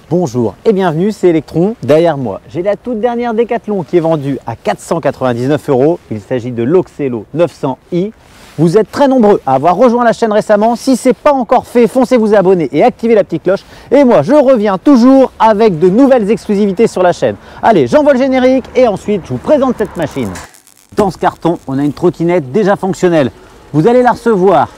Bonjour et bienvenue, c'est Electron. Derrière moi, j'ai la toute dernière Décathlon qui est vendue à 499 €. Il s'agit de l'Oxelo 900i. Vous êtes très nombreux à avoir rejoint la chaîne récemment. Si ce n'est pas encore fait, foncez vous abonner et activez la petite cloche. Et moi, je reviens toujours avec de nouvelles exclusivités sur la chaîne. Allez, j'envoie le générique et ensuite, je vous présente cette machine. Dans ce carton, on a une trottinette déjà fonctionnelle. Vous allez la recevoir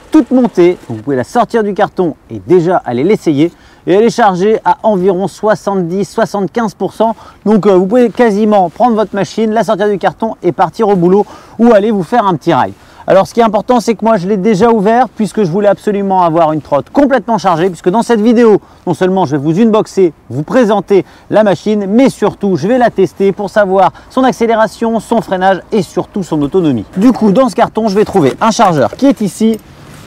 toute montée. Vous pouvez la sortir du carton et déjà aller l'essayer. Et elle est chargée à environ 70-75%. Donc vous pouvez quasiment prendre votre machine, la sortir du carton et partir au boulot ou aller vous faire un petit ride. Alors ce qui est important, c'est que moi je l'ai déjà ouvert puisque je voulais absolument avoir une trotte complètement chargée, puisque dans cette vidéo, non seulement je vais vous unboxer, vous présenter la machine, mais surtout je vais la tester pour savoir son accélération, son freinage et surtout son autonomie. Du coup, dans ce carton, je vais trouver un chargeur qui est ici,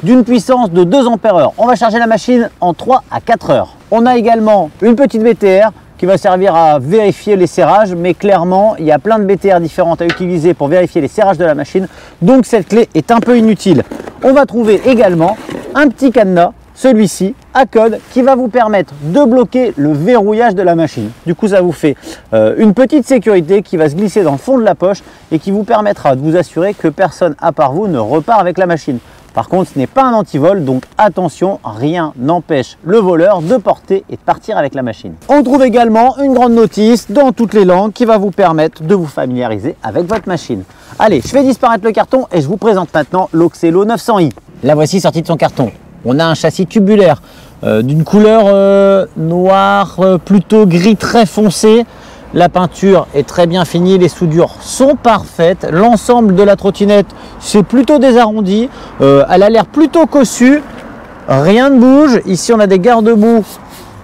d'une puissance de 2 ampères-heure. On va charger la machine en 3 à 4 heures. On a également une petite BTR qui va servir à vérifier les serrages, mais clairement, il y a plein de BTR différentes à utiliser pour vérifier les serrages de la machine, donc cette clé est un peu inutile. On va trouver également un petit cadenas, celui-ci, à code, qui va vous permettre de bloquer le verrouillage de la machine. Du coup, ça vous fait une petite sécurité qui va se glisser dans le fond de la poche et qui vous permettra de vous assurer que personne à part vous ne repart avec la machine. Par contre, ce n'est pas un antivol, donc attention, rien n'empêche le voleur de porter et de partir avec la machine. On trouve également une grande notice dans toutes les langues qui va vous permettre de vous familiariser avec votre machine. Allez, je fais disparaître le carton et je vous présente maintenant l'Oxelo 900i. La voici sortie de son carton. On a un châssis tubulaire d'une couleur noire, plutôt gris très foncé. La peinture est très bien finie, les soudures sont parfaites. L'ensemble de la trottinette, c'est plutôt désarrondi. Elle a l'air plutôt cossue. Rien ne bouge. Ici, on a des garde-boue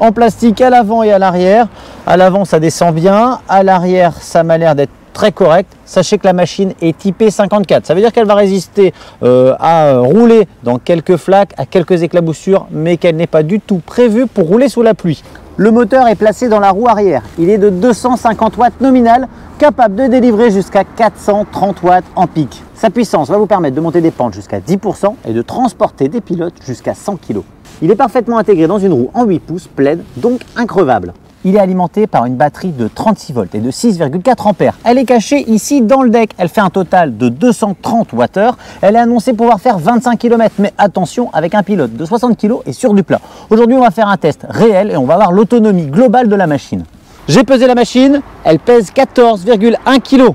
en plastique à l'avant et à l'arrière. À l'avant, ça descend bien. À l'arrière, ça m'a l'air d'être très correct. Sachez que la machine est typée 54. Ça veut dire qu'elle va résister à rouler dans quelques flaques, à quelques éclaboussures, mais qu'elle n'est pas du tout prévue pour rouler sous la pluie. Le moteur est placé dans la roue arrière. Il est de 250 watts nominal, capable de délivrer jusqu'à 430 watts en pic. Sa puissance va vous permettre de monter des pentes jusqu'à 10% et de transporter des pilotes jusqu'à 100 kg. Il est parfaitement intégré dans une roue en 8 pouces pleine, donc increvable. Il est alimenté par une batterie de 36 volts et de 6,4 ampères. Elle est cachée ici dans le deck. Elle fait un total de 230 Wh. Elle est annoncée pouvoir faire 25 km, mais attention, avec un pilote de 60 kg et sur du plat. Aujourd'hui, on va faire un test réel et on va voir l'autonomie globale de la machine. J'ai pesé la machine, elle pèse 14,1 kg.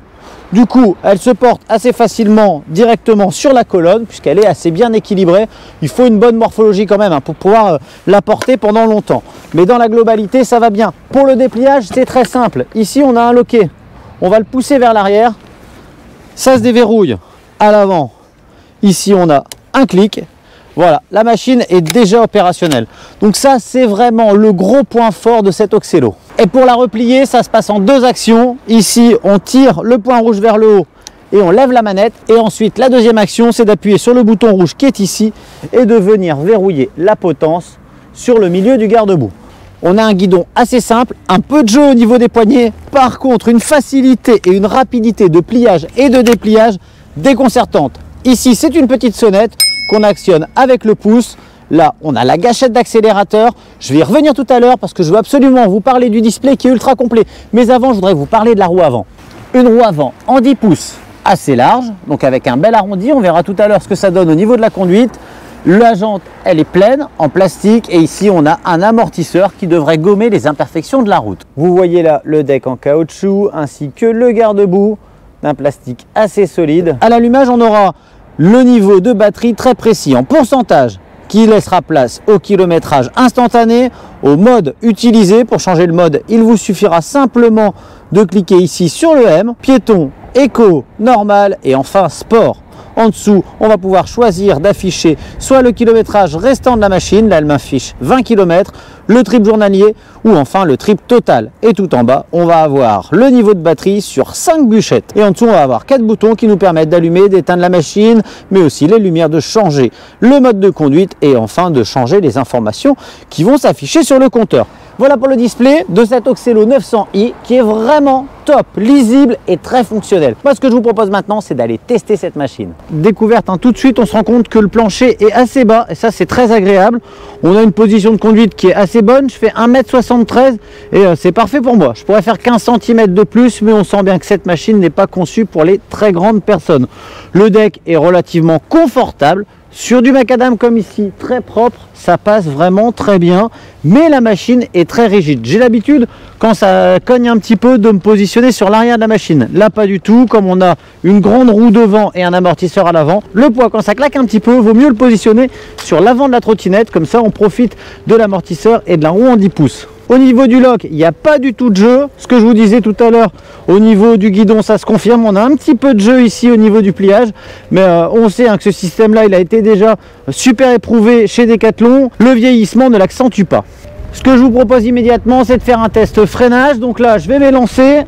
Du coup, elle se porte assez facilement directement sur la colonne puisqu'elle est assez bien équilibrée. Il faut une bonne morphologie quand même pour pouvoir la porter pendant longtemps. Mais dans la globalité, ça va bien. Pour le dépliage, c'est très simple. Ici, on a un loquet. On va le pousser vers l'arrière. Ça se déverrouille à l'avant. Ici, on a un clic. Voilà, la machine est déjà opérationnelle. Donc ça, c'est vraiment le gros point fort de cet Oxelo. Et pour la replier, ça se passe en deux actions. Ici, on tire le point rouge vers le haut et on lève la manette. Et ensuite, la deuxième action, c'est d'appuyer sur le bouton rouge qui est ici et de venir verrouiller la potence sur le milieu du garde-boue. On a un guidon assez simple, un peu de jeu au niveau des poignets. Par contre, une facilité et une rapidité de pliage et de dépliage déconcertante. Ici, c'est une petite sonnette qu'on actionne avec le pouce. Là, on a la gâchette d'accélérateur. Je vais y revenir tout à l'heure parce que je veux absolument vous parler du display qui est ultra complet. Mais avant, je voudrais vous parler de la roue avant. Une roue avant en 10 pouces assez large, donc avec un bel arrondi. On verra tout à l'heure ce que ça donne au niveau de la conduite. La jante, elle est pleine en plastique et ici, on a un amortisseur qui devrait gommer les imperfections de la route. Vous voyez là le deck en caoutchouc ainsi que le garde-boue d'un plastique assez solide. À l'allumage, on aura le niveau de batterie très précis en pourcentage qui laissera place au kilométrage instantané, au mode utilisé. Pour changer le mode, il vous suffira simplement de cliquer ici sur le M, piéton, éco, normal et enfin sport. En dessous, on va pouvoir choisir d'afficher soit le kilométrage restant de la machine, là elle m'affiche 20 km, le trip journalier ou enfin le trip total. Et tout en bas, on va avoir le niveau de batterie sur 5 bûchettes. Et en dessous, on va avoir 4 boutons qui nous permettent d'allumer, d'éteindre la machine, mais aussi les lumières, de changer le mode de conduite et enfin de changer les informations qui vont s'afficher sur le compteur. Voilà pour le display de cet Oxelo 900i qui est vraiment top, lisible et très fonctionnel. Moi, ce que je vous propose maintenant, c'est d'aller tester cette machine. Découverte, hein, tout de suite, on se rend compte que le plancher est assez bas et ça, c'est très agréable. On a une position de conduite qui est assez bonne. Je fais 1m73 et c'est parfait pour moi. Je pourrais faire 15 cm de plus, mais on sent bien que cette machine n'est pas conçue pour les très grandes personnes. Le deck est relativement confortable. Sur du macadam comme ici, très propre, ça passe vraiment très bien, mais la machine est très rigide. J'ai l'habitude, quand ça cogne un petit peu, de me positionner sur l'arrière de la machine. Là, pas du tout, comme on a une grande roue devant et un amortisseur à l'avant. Le poids, quand ça claque un petit peu, vaut mieux le positionner sur l'avant de la trottinette, comme ça on profite de l'amortisseur et de la roue en 10 pouces. Au niveau du lock, il n'y a pas du tout de jeu. Ce que je vous disais tout à l'heure, au niveau du guidon, ça se confirme. On a un petit peu de jeu ici au niveau du pliage. Mais on sait hein, que ce système-là, il a été déjà super éprouvé chez Decathlon. Le vieillissement ne l'accentue pas. Ce que je vous propose immédiatement, c'est de faire un test freinage. Donc là, je vais m'élancer.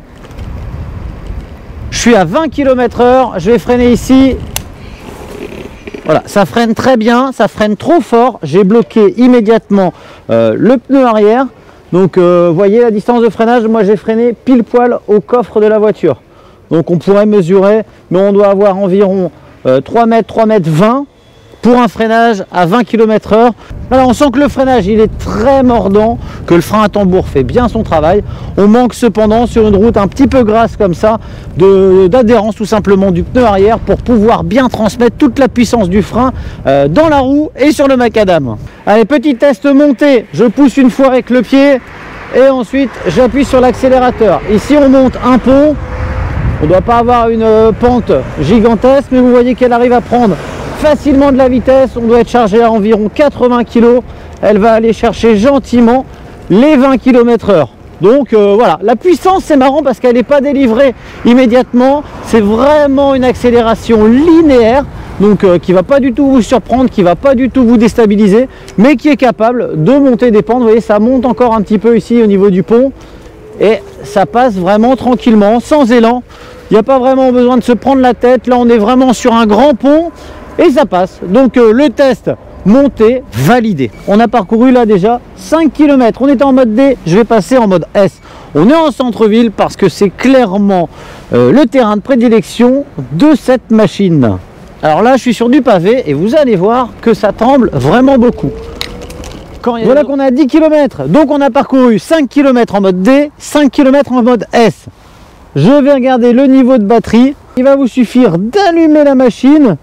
Je suis à 20 km/h. Je vais freiner ici. Voilà, ça freine très bien. Ça freine trop fort. J'ai bloqué immédiatement le pneu arrière. Donc vous voyez la distance de freinage, moi j'ai freiné pile poil au coffre de la voiture. Donc on pourrait mesurer, mais on doit avoir environ 3 mètres, 3 mètres 20 pour un freinage à 20 km/h. Alors on sent que le freinage il est très mordant, que le frein à tambour fait bien son travail. On manque cependant sur une route un petit peu grasse comme ça d'adhérence tout simplement du pneu arrière pour pouvoir bien transmettre toute la puissance du frein dans la roue et sur le macadam. Allez, petit test monté, je pousse une fois avec le pied et ensuite j'appuie sur l'accélérateur. Ici on monte un pont, on ne doit pas avoir une pente gigantesque, mais vous voyez qu'elle arrive à prendre facilement de la vitesse. On doit être chargé à environ 80 kg. Elle va aller chercher gentiment les 20 km/h. Donc voilà, la puissance c'est marrant parce qu'elle n'est pas délivrée immédiatement. C'est vraiment une accélération linéaire. Donc qui ne va pas du tout vous surprendre, qui ne va pas du tout vous déstabiliser, mais qui est capable de monter des pentes. Vous voyez, ça monte encore un petit peu ici au niveau du pont. Et ça passe vraiment tranquillement, sans élan. Il n'y a pas vraiment besoin de se prendre la tête. Là, on est vraiment sur un grand pont. Et ça passe. Donc le test monté, validé. On a parcouru là déjà 5 km. On était en mode D, je vais passer en mode S. On est en centre-ville parce que c'est clairement le terrain de prédilection de cette machine. Alors là, je suis sur du pavé et vous allez voir que ça tremble vraiment beaucoup. Voilà qu'on a 10 km. Donc on a parcouru 5 km en mode D, 5 km en mode S. Je vais regarder le niveau de batterie. Il va vous suffire d'allumer la machine.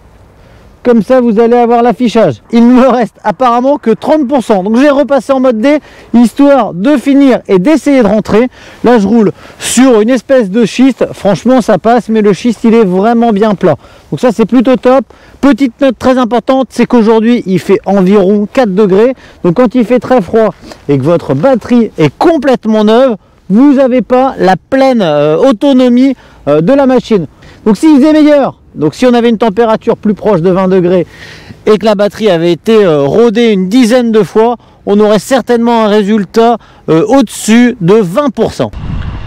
Comme ça, vous allez avoir l'affichage. Il ne me reste apparemment que 30%. Donc, j'ai repassé en mode D, histoire de finir et d'essayer de rentrer. Là, je roule sur une espèce de schiste. Franchement, ça passe, mais le schiste, il est vraiment bien plat. Donc ça, c'est plutôt top. Petite note très importante, c'est qu'aujourd'hui, il fait environ 4 degrés. Donc, quand il fait très froid et que votre batterie est complètement neuve, vous n'avez pas la pleine autonomie de la machine. Donc, s'il faisait meilleur, donc si on avait une température plus proche de 20 degrés et que la batterie avait été rodée une dizaine de fois, on aurait certainement un résultat au-dessus de 20%.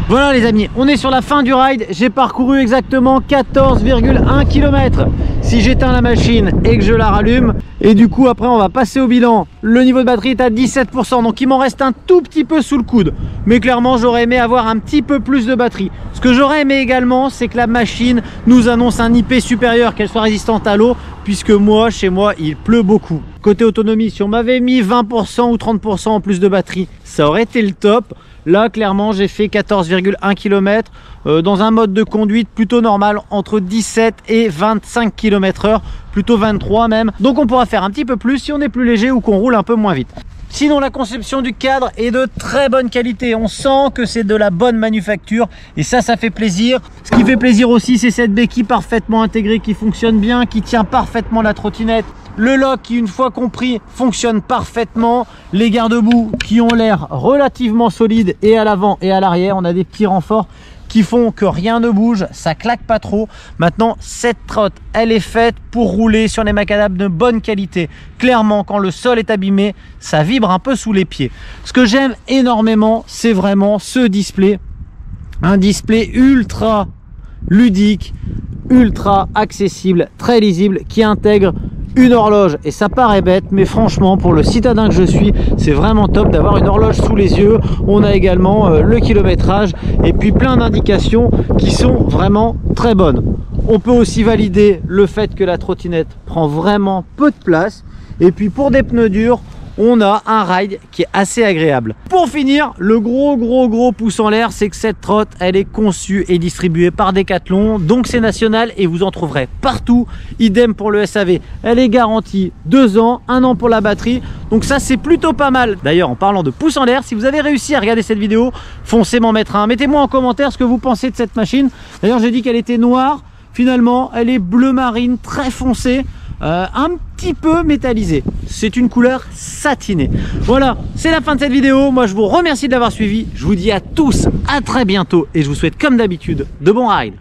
Voilà les amis, on est sur la fin du ride. J'ai parcouru exactement 14,1 km si j'éteins la machine et que je la rallume. Et du coup après on va passer au bilan. Le niveau de batterie est à 17%, donc il m'en reste un tout petit peu sous le coude. Mais clairement j'aurais aimé avoir un petit peu plus de batterie. Ce que j'aurais aimé également, c'est que la machine nous annonce un IP supérieur, qu'elle soit résistante à l'eau, puisque moi, chez moi, il pleut beaucoup. Côté autonomie, si on m'avait mis 20% ou 30% en plus de batterie, ça aurait été le top. Là, clairement, j'ai fait 14,1 km dans un mode de conduite plutôt normal, entre 17 et 25 km/h, plutôt 23 même. Donc on pourra faire un petit peu plus si on est plus léger ou qu'on roule un peu moins vite. Sinon, la conception du cadre est de très bonne qualité. On sent que c'est de la bonne manufacture et ça fait plaisir. Ce qui fait plaisir aussi, c'est cette béquille parfaitement intégrée qui fonctionne bien, qui tient parfaitement la trottinette. Le lock qui, une fois compris, fonctionne parfaitement. Les garde-boue qui ont l'air relativement solides et à l'avant et à l'arrière. On a des petits renforts qui font que rien ne bouge, ça claque pas trop. Maintenant, cette trotte, elle est faite pour rouler sur les macadams de bonne qualité. Clairement, quand le sol est abîmé, ça vibre un peu sous les pieds. Ce que j'aime énormément, c'est vraiment ce display. Un display ultra ludique, ultra accessible, très lisible, qui intègre une horloge et ça paraît bête, mais franchement pour le citadin que je suis, c'est vraiment top d'avoir une horloge sous les yeux. On a également le kilométrage et puis plein d'indications qui sont vraiment très bonnes. On peut aussi valider le fait que la trottinette prend vraiment peu de place. Et puis pour des pneus durs, on a un ride qui est assez agréable. Pour finir, le gros pouce en l'air, c'est que cette trotte, elle est conçue et distribuée par Decathlon, donc c'est national et vous en trouverez partout. Idem pour le SAV, elle est garantie 2 ans, 1 an pour la batterie, donc ça c'est plutôt pas mal. D'ailleurs, en parlant de pouce en l'air, si vous avez réussi à regarder cette vidéo, foncez m'en mettre un. Mettez-moi en commentaire ce que vous pensez de cette machine. D'ailleurs, j'ai dit qu'elle était noire, finalement elle est bleu marine, très foncée. Un petit peu métallisé, c'est une couleur satinée. Voilà, c'est la fin de cette vidéo. Moi je vous remercie de l'avoir suivi, je vous dis à tous à très bientôt et je vous souhaite comme d'habitude de bons rides.